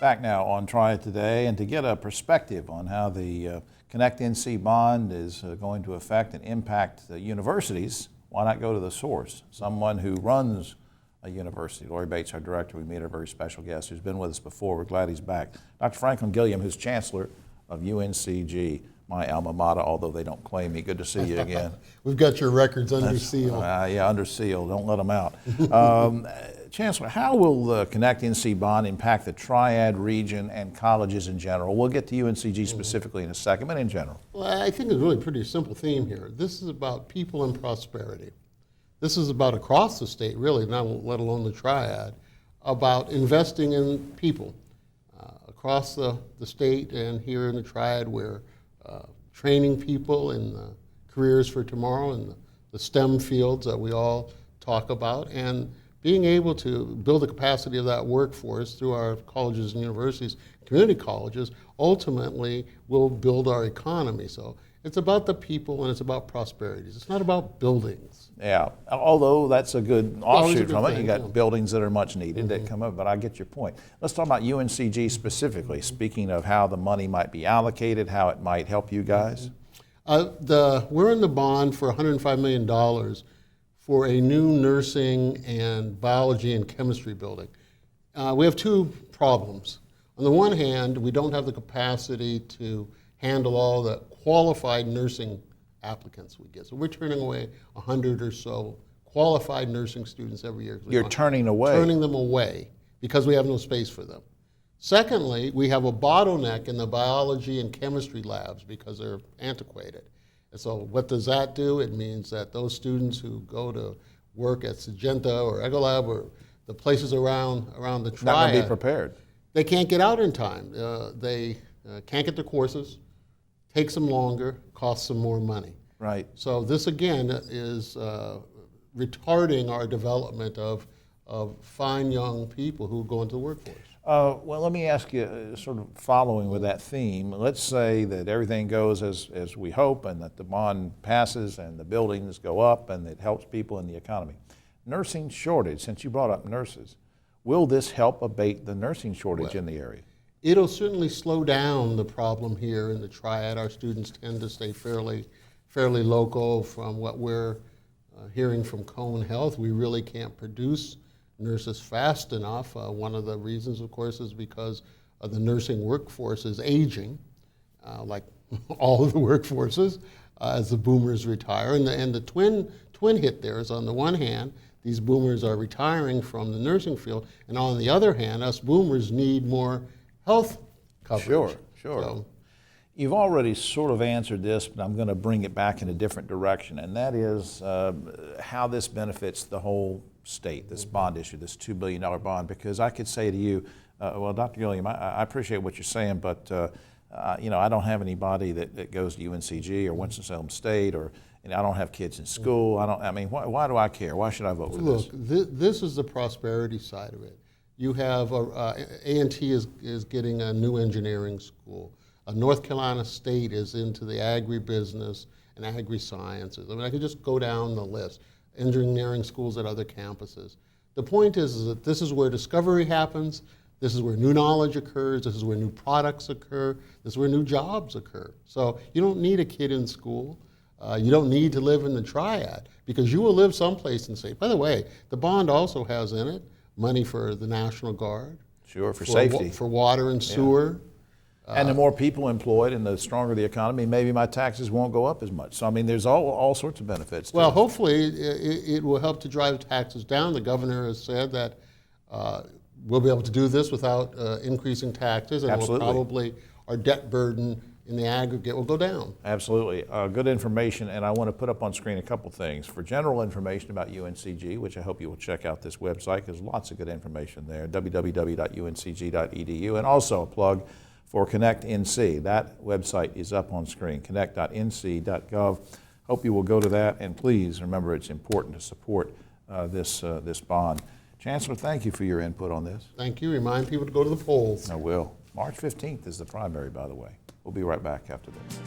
Back now on Try It Today, and to get a perspective on how the Connect NC bond is going to affect and impact the universities, why not go to the source? Someone who runs a university. Lori Bates, our director, we meet our very special guest who's been with us before. We're glad he's back. Dr. Franklin Gilliam, who's chancellor of UNCG, my alma mater, although they don't claim me. Good to see you again. We've got your records under seal. Yeah, under seal. Don't let them out. Chancellor, how will the Connect NC bond impact the Triad region and colleges in general? We'll get to UNCG specifically in a second, but in general. Well, I think it's really a pretty simple theme here. This is about people and prosperity. This is about across the state, really, not let alone the Triad, about investing in people. Across the state and here in the Triad, we're training people in careers for tomorrow in the STEM fields that we all talk about, and being able to build the capacity of that workforce through our colleges and universities, community colleges, ultimately will build our economy. So it's about the people and it's about prosperities. It's not about buildings. Yeah, although that's a good offshoot from it. You got yeah. buildings that are much needed that come up, but I get your point. Let's talk about UNCG specifically, speaking of how the money might be allocated, how it might help you guys. We're in the bond for $105 million for a new nursing and biology and chemistry building. We have two problems. On the one hand, we don't have the capacity to handle all the qualified nursing applicants we get. So we're turning away 100 or so qualified nursing students every year. You're turning away? Turning them away because we have no space for them. Secondly, we have a bottleneck in the biology and chemistry labs because they're antiquated. And so what does that do? It means that those students who go to work at Syngenta or Ecolab or the places around the Triad, not going to be prepared. They can't get out in time. They can't get their courses, takes them longer, costs them more money. Right. So this again is retarding our development of fine young people who go into the workforce. Well, let me ask you, sort of following with that theme, let's say that everything goes as we hope and that the bond passes and the buildings go up and it helps people in the economy. Nursing shortage, since you brought up nurses, will this help abate the nursing shortage in the area? It'll certainly slow down the problem here in the Triad. Our students tend to stay fairly local. From what we're hearing from Cone Health, we really can't produce nurses fast enough. One of the reasons, of course, is because the nursing workforce is aging, like all of the workforces, as the boomers retire. And the twin hit there is, on the one hand, these boomers are retiring from the nursing field, and on the other hand, us boomers need more health coverage. Sure. So, you've already sort of answered this, but I'm going to bring it back in a different direction, and that is how this benefits the whole state, this bond issue, this $2 billion bond, because I could say to you, well, Dr. Gilliam, I appreciate what you're saying, but I don't have anybody that goes to UNCG or Winston-Salem State, or I don't have kids in school. Why do I care? Why should I vote for this? Look, this is the prosperity side of it. You have A&T is getting a new engineering school. North Carolina State is into the agribusiness and agri-sciences. I could just go down the list. Engineering schools at other campuses. The point is that this is where discovery happens, this is where new knowledge occurs, this is where new products occur, this is where new jobs occur. So you don't need a kid in school. You don't need to live in the Triad, because you will live someplace and say, by the way, the bond also has in it money for the National Guard. Sure, for safety. For water and sewer. And the more people employed and the stronger the economy, maybe my taxes won't go up as much. So, there's all sorts of benefits. Well, hopefully it will help to drive taxes down. The governor has said that we'll be able to do this without increasing taxes, and Absolutely. probably our debt burden in the aggregate will go down. Absolutely. Good information, and I want to put up on screen a couple things. For general information about UNCG, which I hope you will check out this website, because lots of good information there, www.uncg.edu, and also a plug for Connect NC. That website is up on screen, connect.nc.gov. Hope you will go to that, and please remember it's important to support this bond. Chancellor, thank you for your input on this. Thank you. Remind people to go to the polls. I will. March 15th is the primary, by the way. We'll be right back after this.